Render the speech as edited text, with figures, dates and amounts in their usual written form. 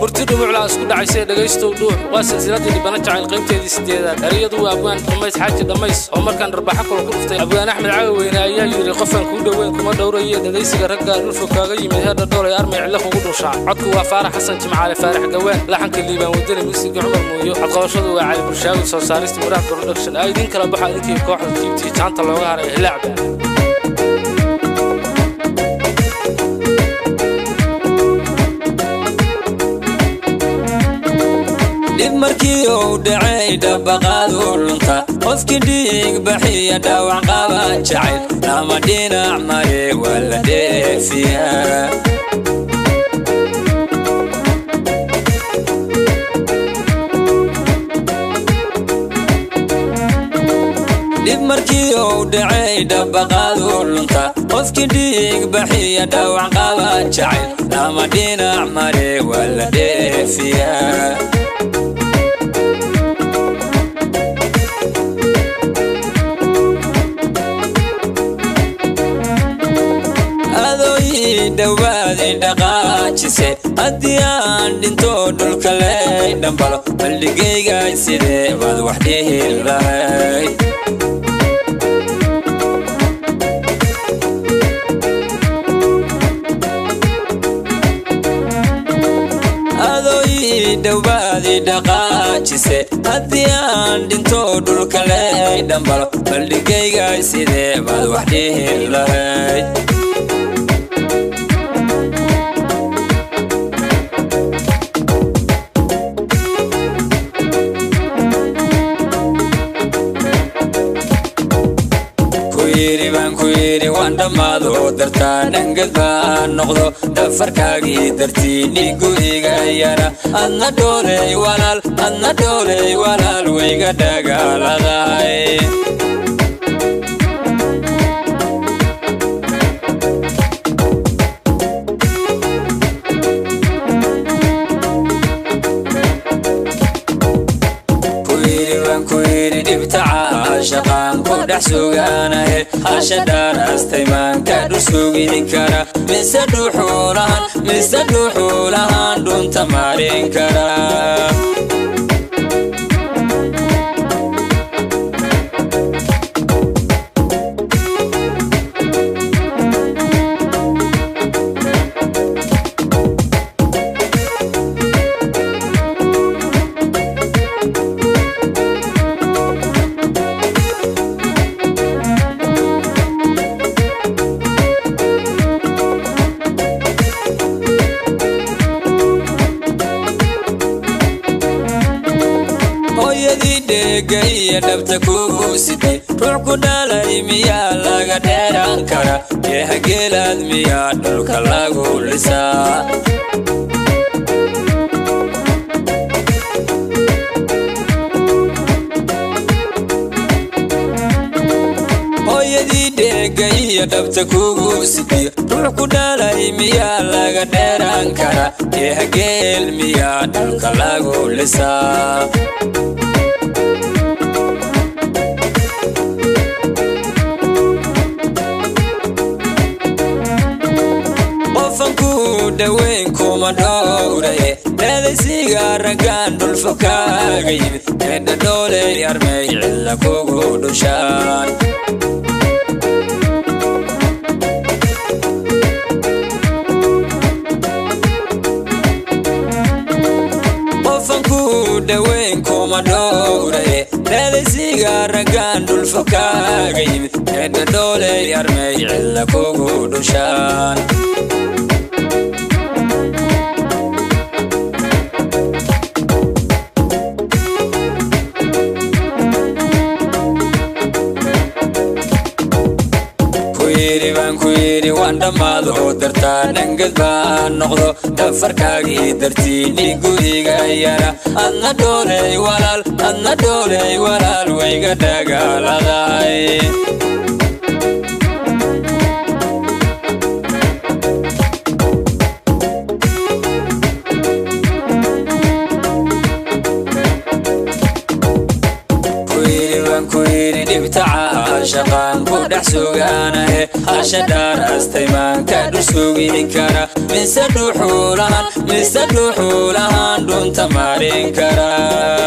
مرتدو معلا اسكو دعيسه dhageysto dhuux waa silsiladii dibana jacayl qaybteedii sideedaad ariyadu waa abwaan xumays xaaji dhamays oo markaan darbaxa kala ku dhuftay abwaan axmed caawi weyne ayaa yiri qofan ku dhaweyn kuma dhowrayo dhageysiga ragga dhulka kaaga yimid hada dhoolay armay cilla kugu dhushaa codku waa faarax xasan jimcaale faarax gawaan laxanka liibaan wadani musiga cumar muuyo aqoonshadu waa cali bulshaawi soo saarista muraad production ay idin kala baxa idinkii kooxda tiibtii jaanta looga haray hilaacba markii uu dhacay dabaqaadu lunta qofkii dhiig baxiya dhaawac qaba jacayl lama dhinac mare wala dheefiyaa markii uu dhacay dabaqaadu lunta qofkii dhiig baxiya dhaawac qaba jacayl lama dhinac mare wala dheefiyaa dhawaadi dhaqaajise haddii aan dhinto dhulka ley dhambalo baldhigayga sidee baad wax dhihi lahayd adooyi dhawaadi dhaqaajise haddii aan dhinto dhulka ley dhambalo baldhigayga sidee baad wax dhihi lahayd waan dhamaado dartaan angad baan noqdo dhafarkaagii dartii dhiigu iga yara adna dhooley walaal wayga dhagaaladahay shaqaan ku dhex sugaanahay ashadaan astaymaan ka dhusugin kara mise dhuuxuulahaan dhunta marin kara gaya dhabta kugu siday ruux ku dhalay miyaa laga dheeraan kara geehageelaad miyaa dhulka lagu lisaa hooyadii dheegaya dhabta kugu siday ruux ku dhalay miyaa laga dheeraan kara geehageel miyaa dhulka lagu lisaa dhaweyn kuma dhowraye dheedaysiga raggaan dhulfo kaaga yimid eedha dhooley armay cilla kugu dhushaan qofanku dhaweyn kuma dhowraye dheedaysiga raggaan dhulfo kaaga yimid eedha dhooley armay cilla kugu dhushaan waan dhamaado dartaan angad baan noqdo dhafarkaagii dartii dhiigu iga yara adna dhooley walaal wayga dhagaaladahay عاشقان كودح سوغانا عشدار استيمان كادو سوغين كرا من سدو حولهان دون تمارين كرا